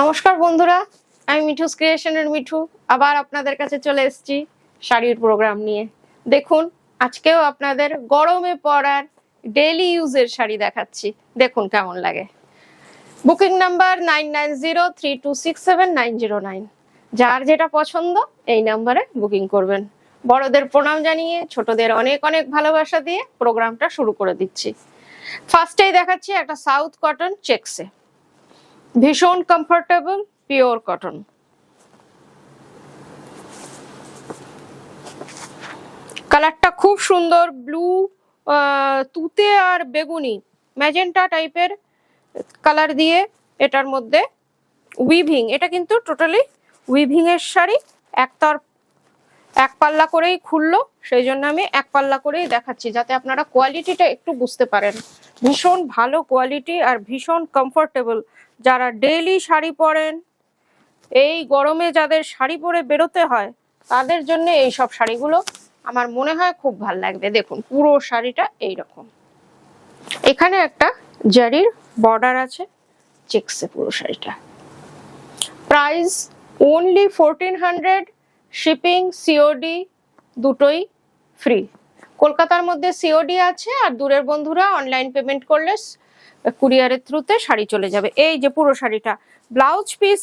নমস্কার বন্ধুরা, আমি মিঠুস ক্রিয়েশনের মিঠু আবার আপনাদের কাছে চলে এসেছি শাড়ির প্রোগ্রাম নিয়ে। দেখুন, আজকেও আপনাদের গরমে পরার ডেইলি ইউজের শাড়ি দেখাচ্ছি। দেখুন কেমন লাগে। Booking number 9903267909। যার যেটা পছন্দ এই নাম্বারে বুকিং করবেন। বড়দের প্রণাম জানিয়ে ছোটদের অনেক অনেক ভালোবাসা দিয়ে প্রোগ্রামটা শুরু করে দিচ্ছি। ফার্স্টেই দেখাচ্ছি একটা সাউথ কটন চেকসে, ভীষণ কমফোর্টেবল পিওর কটন। কালারটা খুব সুন্দর, ব্লু, তুতে আর বেগুনি ম্যাজেন্টা টাইপের কালার দিয়ে এটার মধ্যে উইভিং। এটা কিন্তু টোটালি উইভিং এর শাড়ি। এক পাল্লা করেই খুললো, সেই জন্য আমি এক পাল্লা করেই দেখাচ্ছি যাতে আপনারা কোয়ালিটিটা একটু বুঝতে পারেন। ভীষণ ভালো কোয়ালিটি আর ভীষণ কমফোর্টেবল। যারা ডেইলি শাড়ি পরেন, এই গরমে যাদের শাড়ি পরে বেরোতে হয়, তাদের জন্য এই সব শাড়িগুলো আমার মনে হয় খুব ভালো লাগবে। দেখুন পুরো শাড়িটা এইরকম, এখানে একটা জারির বর্ডার আছে, চেকসে পুরো শাড়িটা। প্রাইস ওনলি 1400, শিপিং সিওডি দুটোই ফ্রি। কলকাতার মধ্যে সিওডি আছে, আর দূরের বন্ধুরা অনলাইন পেমেন্ট করলে কুরিয়ারের থ্রুতে শাড়ি চলে যাবে। এই যে পুরো শাড়িটা, ব্লাউজ পিস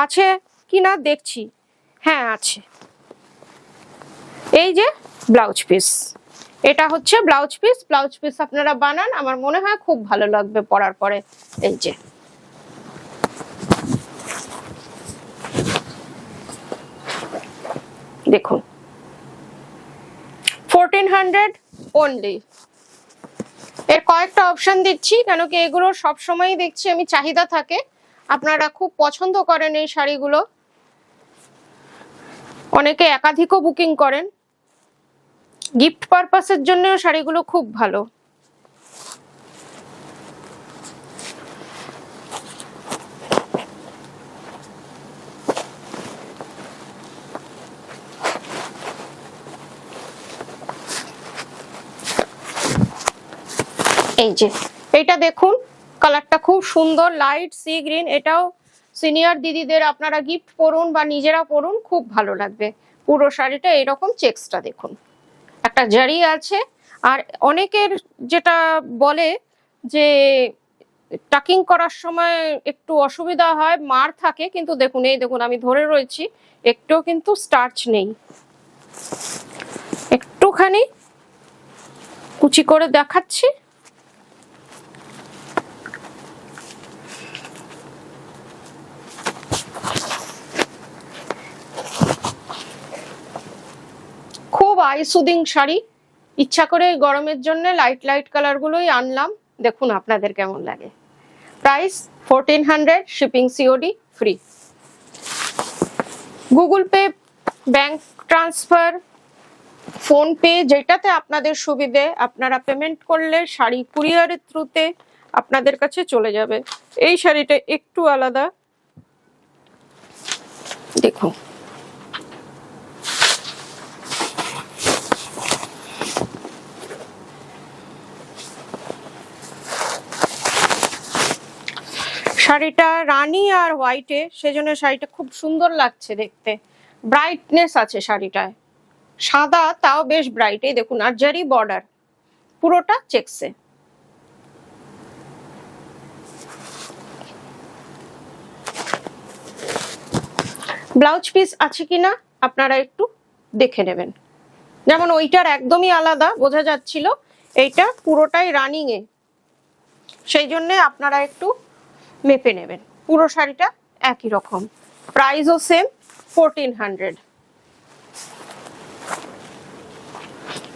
আছে কিনা দেখছি, হ্যাঁ আছে। এই যে ব্লাউজ পিস, এটা হচ্ছে ব্লাউজ পিস। ব্লাউজ পিস আপনারা বানান, আমার মনে হয় খুব ভালো লাগবে পরার পরে। এই যে দেখুন 1400 অনলি। এর কয়েকটা অপশন দিচ্ছি, কেন কি এগুলো সবসময়ই দেখছি আমি চাহিদা থাকে, আপনারা খুব পছন্দ করেন এই শাড়িগুলো, অনেকে একাধিকও বুকিং করেন। গিফট পারপাসের জন্য শাড়িগুলো খুব ভালো। এই যে এটা দেখুন, কালারটা খুব সুন্দর, লাইট সি গ্রিন। এটাও সিনিয়র দিদিদের আপনারা গিফট করুন বা নিজেরা পরুন, খুব ভালো লাগবে। পুরো শাড়িটা এরকম চেকসটা দেখুন, একটা জারি আছে। আর অনেকের যেটা বলে যে টাকিং করার সময় একটু অসুবিধা হয়, মার থাকে, কিন্তু দেখুন এই দেখুন আমি ধরে রয়েছি, একটুও কিন্তু স্টার্চ নেই। একটুখানি কুচি করে দেখাচ্ছি, খুব আই সুদিং শাড়ি। ইচ্ছা করে গরমের জন্য লাইট লাইট কালার গুলোই আনলাম, দেখুন আপনাদের কেমন লাগে। Price 1400, shipping COD free. Google pay, bank transfer, phone pay, যেটাতে আপনাদের সুবিধে আপনারা পেমেন্ট করলে শাড়ি কুরিয়ারের থ্রুতে আপনাদের কাছে চলে যাবে। এই শাড়িটা একটু আলাদা, দেখুন শাড়িটা রানী আর হোয়াইটে, সেজন্য শাড়িটা খুব সুন্দর লাগছে দেখতে। ব্রাইটনেস আছে শাড়িটায়, সাদা তাও বেশ ব্রাইট। এই দেখুন, আর জারি বর্ডার, পুরোটা চেকসে। ব্লাউজ পিস আছে কিনা আপনারা একটু দেখে নেবেন। যেমন ওইটার একদমই আলাদা বোঝা যাচ্ছিল, এইটা পুরোটাই রানিং এ, সেই জন্য আপনারা একটু মেপে নেবেন। পুরো শাড়িটা একই রকম, প্রাইসও সেম 1400।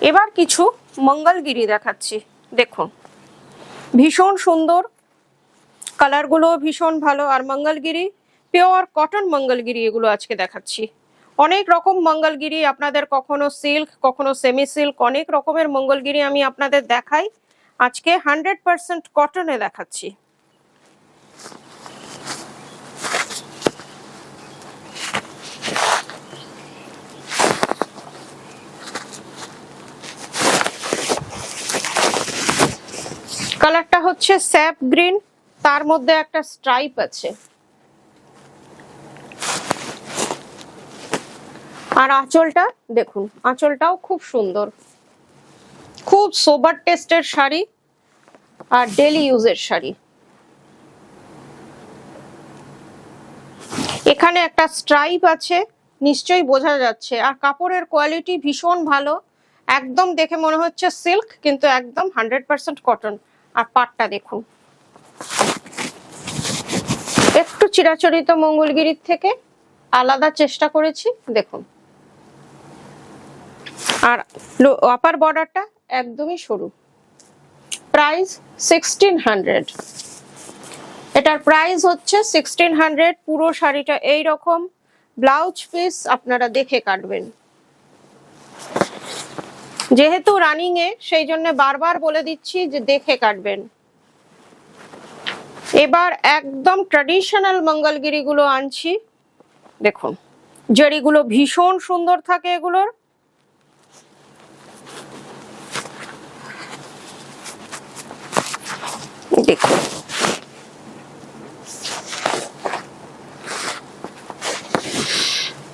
এবার কিছু মঙ্গলগিরি দেখাচ্ছি, দেখুন ভীষণ সুন্দর, কালারগুলো ভীষণ ভালো। আর মঙ্গলগিরি পিওর কটন মঙ্গলগিরি এগুলো আজকে দেখাচ্ছি। অনেক রকম মঙ্গলগিরি আপনাদের, কখনো সিল্ক কখনো সেমি সিল্ক, অনেক রকমের মঙ্গলগিরি আমি আপনাদের দেখাই। আজকে 100% কটনে দেখাচ্ছি। কালারটা হচ্ছে স্যাপ গ্রিন, তার মধ্যে একটা স্ট্রাইপ আছে, আর আঁচলটা দেখুন, আঁচলটাও খুব সুন্দর, খুব সোবার টেস্টের শাড়ি আর ডেলি ইউজের শাড়ি। এখানে একটা স্ট্রাইপ আছে, নিশ্চয়ই বোঝা যাচ্ছে। আর কাপড়ের কোয়ালিটি ভীষণ ভালো, একদম দেখে মনে হচ্ছে সিল্ক, কিন্তু একদম 100% কটন। আর পাটটা দেখুন, একটু চিরাচরিত মঙ্গলগিরির থেকে আলাদা চেষ্টা করেছি, দেখুন। আর আপার বর্ডারটা একদমই সরু। প্রাইস 1600। এটার প্রাইস হচ্ছে 1600। পুরো শাড়িটা এই রকম, ব্লাউজ পিস আপনারা দেখে কাটবেন। যেহেতু রানিং এ, সেই জন্য বারবার বলে দিচ্ছি যে দেখে কাটবেন। এবার একদম ট্র্যাডিশনাল মঙ্গলগিরি গুলো আনছি, দেখুন। জরিগুলো ভীষণ সুন্দর থাকে এগুলোর। দেখুন,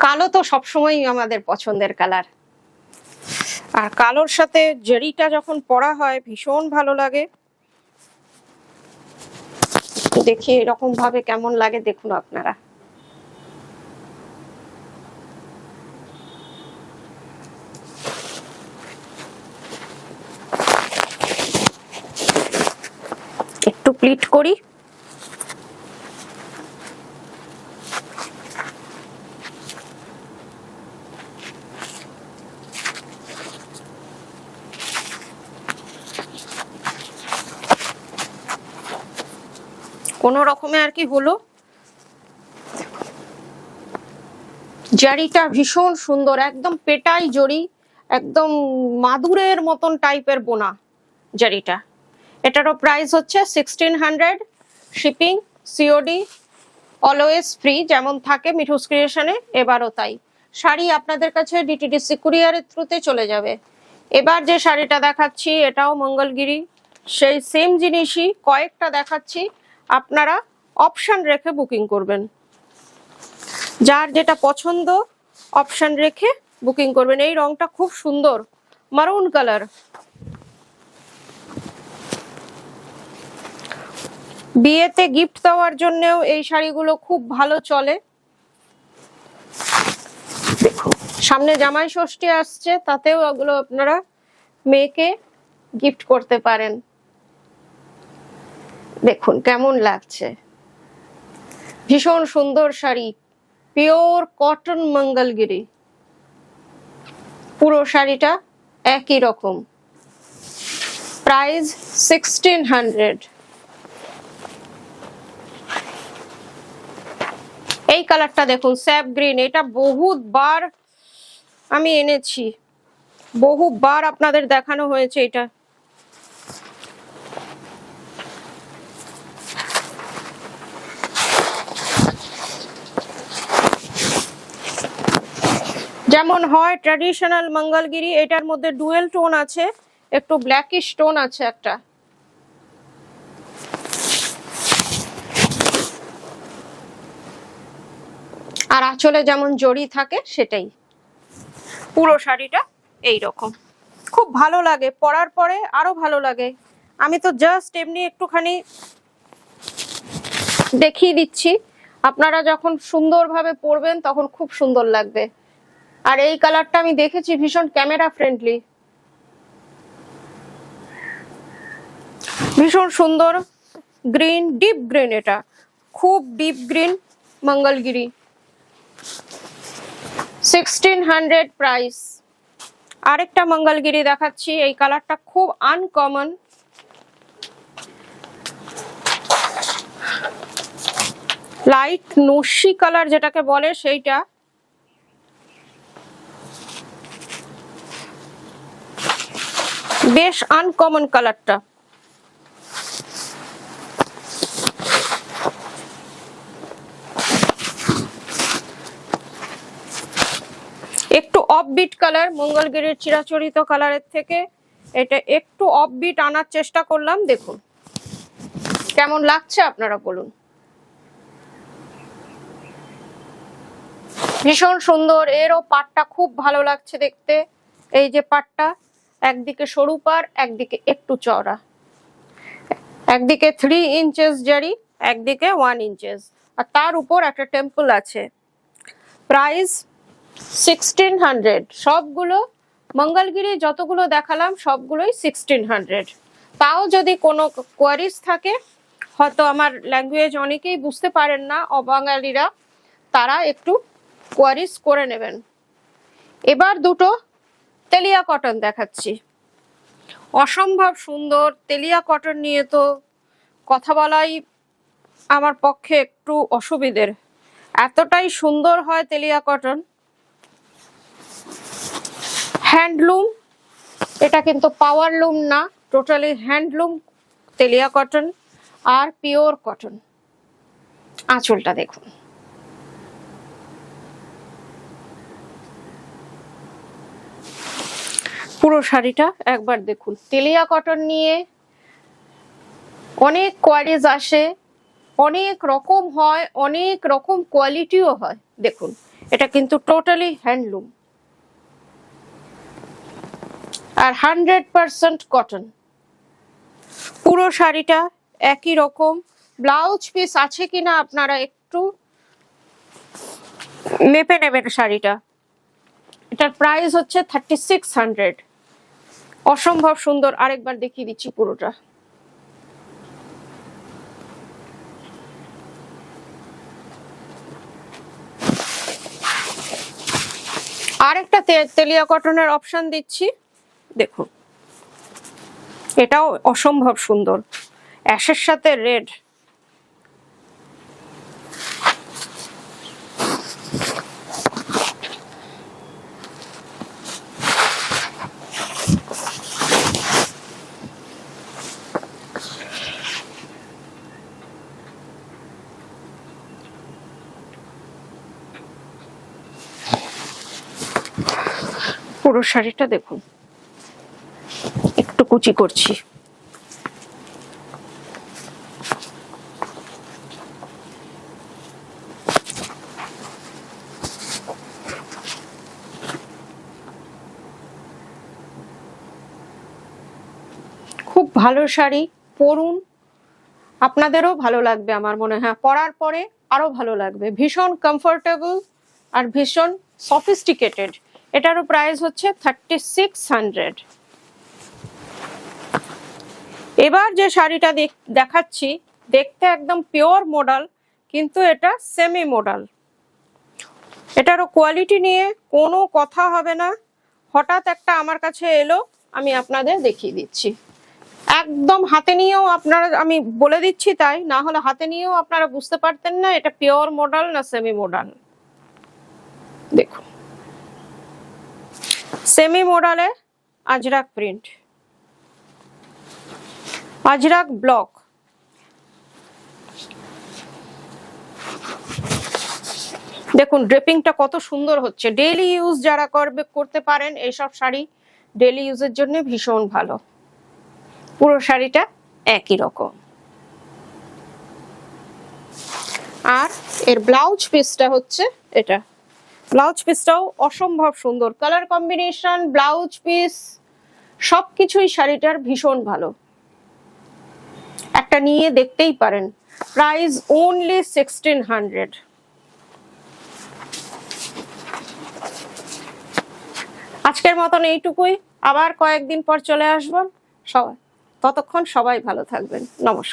কালো তো সবসময় আমাদের পছন্দের কালার, আর কালোর সাথে জরিটা যখন পরা হয় ভীষণ ভালো লাগে। দেখি এরকম ভাবে কেমন লাগে, দেখুন আপনারা। একটু প্লিট করি। কোন রকমে আর কি হলো। জারিটা ভীষণ সুন্দর, একদম পেটাই জরি, একদম মাদুরের মতন টাইপের বোনা জারিটা। এটারও প্রাইস হচ্ছে 1600। শিপিং সিওডি অলওয়েজ ফ্রি, যেমন থাকে মিঠুস ক্রিয়েশনে, এবারও তাই। শাড়ি আপনাদের কাছে ডিটিডিসি কুরিয়ারের থ্রুতে চলে যাবে। এবার যে শাড়িটা দেখাচ্ছি এটাও মঙ্গলগিরি, সেই সেম জিনিসই কয়েকটা দেখাচ্ছি, আপনারা অপশন রেখে বুকিং করবেন। যার যেটা পছন্দ অপশন রেখে বুকিং করবেন। এই রংটা খুব সুন্দর, মারুন কালার। বিয়েতে গিফট দেওয়ার জন্যও এই শাড়িগুলো খুব ভালো চলে। সামনে জামাই ষষ্ঠী আসছে, তাতেও ওগুলো আপনারা মেয়েকে গিফট করতে পারেন। দেখুন কেমন লাগছে, ভীষণ সুন্দর শাড়ি, পিওর কটন মঙ্গলগিরি। পুরো শাড়িটা একই রকম। প্রাইস 1600। এই কালারটা দেখুন, স্যাপ গ্রিন। এটা বহুবার আমি এনেছি, বহুবার আপনাদের দেখানো হয়েছে। এটা যেমন হয় ট্র্যাডিশনাল মঙ্গলগিরি, এটার মধ্যে ডুয়েল টোন আছে, একটু ব্ল্যাকিশ টোন আছে একটা। আর আঁচলে যেমন জড়ি থাকে সেটাই। পুরো শাড়িটা এই রকম, খুব ভালো লাগে, পরার পরে আরো ভালো লাগে। আমি তো জাস্ট এমনি একটুখানি দেখিয়ে দিচ্ছি, আপনারা যখন সুন্দরভাবে পরবেন তখন খুব সুন্দর লাগবে। আর এই কালারটা আমি দেখেছি ভীষণ ক্যামেরা ফ্রেন্ডলি, ভীষণ সুন্দর গ্রিন, ডিপ গ্রিন। এটা খুব ডিপ গ্রিন মঙ্গলগিরি। 1600 প্রাইস। আরেকটা মঙ্গলগিরি দেখাচ্ছি, এই কালারটা খুব আনকমন, লাইট নস্যি কালার যেটাকে বলে সেইটা। বেশ আনকমন কালারটা। একটু অফবিট কালার, মঙ্গলগিরির চিরাচরিত কালারের থেকে এটা একটু অফবিট আনার চেষ্টা করলাম। দেখুন কেমন লাগছে আপনারা বলুন। ভীষণ সুন্দর, এরও পাটটা খুব ভালো লাগছে দেখতে। এই যে পাটটা, একদিকে সরু পার, একদিকে একটু চওড়া, একদিকে 3 ইঞ্চেস জারি, একদিকে 1 ইঞ্চেস, আর তার উপর একটা টেম্পল আছে। প্রাইস 1600। সবগুলো মঙ্গলগিরি যতগুলো দেখালাম সবগুলোই 1600। তাও যদি কোনো কোয়ারিজ থাকে, হয়তো আমার ল্যাঙ্গুয়েজ অনেকেই বুঝতে পারেন না অবাঙালিরা, তারা একটু কোয়ারিজ করে নেবেন। এবার দুটো তেলিয়া কটন দেখাচ্ছি, অসম্ভব সুন্দর। তেলিয়া কটন নিয়ে তো কথা বলাই আমার পক্ষে একটু অসুবিধের, এতটাই সুন্দর হয় তেলিয়া কটন। হ্যান্ডলুম, এটা কিন্তু পাওয়ার লুম না, টোটালি হ্যান্ডলুম তেলিয়া কটন আর পিওর কটন। আঁচলটা দেখুন, পুরো শাড়িটা একবার দেখুন। তেলিয়া কটন নিয়ে অনেক কোয়ারিজ আসে, অনেক রকম হয়, অনেক রকম কোয়ালিটিও হয়। দেখুন, এটা কিন্তু টোটালি হ্যান্ডলুম আর 100% কটন। পুরো শাড়িটা একই রকম। ব্লাউজ পিস আছে কিনা আপনারা একটু মেপে নেবেন শাড়িটা। এটার প্রাইস হচ্ছে 3600। অসম্ভব সুন্দর, আরেকবার দেখিয়ে দিচ্ছি পুরোটা। আরেকটা তেলিয়া কটনের অপশন দিচ্ছি, দেখুন এটাও অসম্ভব সুন্দর, অ্যাশের সাথে রেড। পুরো শাড়িটা দেখুন, একটু কুচি করছি। খুব ভালো শাড়ি, পরুন, আপনাদেরও ভালো লাগবে আমার মনে হয়, পরার পরে আরো ভালো লাগবে। ভীষণ কমফোর্টেবল আর ভীষণ সফিস্টিকেটেড। এটারও প্রাইস হচ্ছে 3600। এবার যে শাড়িটা দেখাচ্ছি, দেখতে একদম পিওর মডেল, কিন্তু এটা সেমি মডেল। এটারও কোয়ালিটি নিয়ে কোনো কথা হবে না। হঠাৎ একটা আমার কাছে এলো, আমি আপনাদের দেখিয়ে দিচ্ছি। একদম হাতে নিয়েও আপনারা, আমি বলে দিচ্ছি তাই, না হলে হাতে নিয়েও আপনারা বুঝতে পারতেন না এটা পিওর মডেল না সেমি মডেল। দেখুন, সেমি মডেলে আজরাক প্রিন্ট, আজরাক ব্লক। দেখুন ড্রেপিংটা কত সুন্দর হচ্ছে। ডেইলি ইউজ যারা করতে পারেন এইসব শাড়ি, ডেইলি ইউজের জন্য ভীষণ ভালো। পুরো শাড়িটা একই রকম। আর এর ব্লাউজ পিসটা হচ্ছে এটা। ব্লাউজ পিসটাও অসম্ভব সুন্দর, কালার কম্বিনেশন, ব্লাউজ পিস সবকিছুই শাড়িটার ভীষণ ভালো। একটা নিয়ে দেখতেই পারেন। Price only 1600। আজকের মতন এইটুকুই, আবার কয়েকদিন পর চলে আসবো সবাই। ততক্ষণ সবাই ভালো থাকবেন, নমস্কার।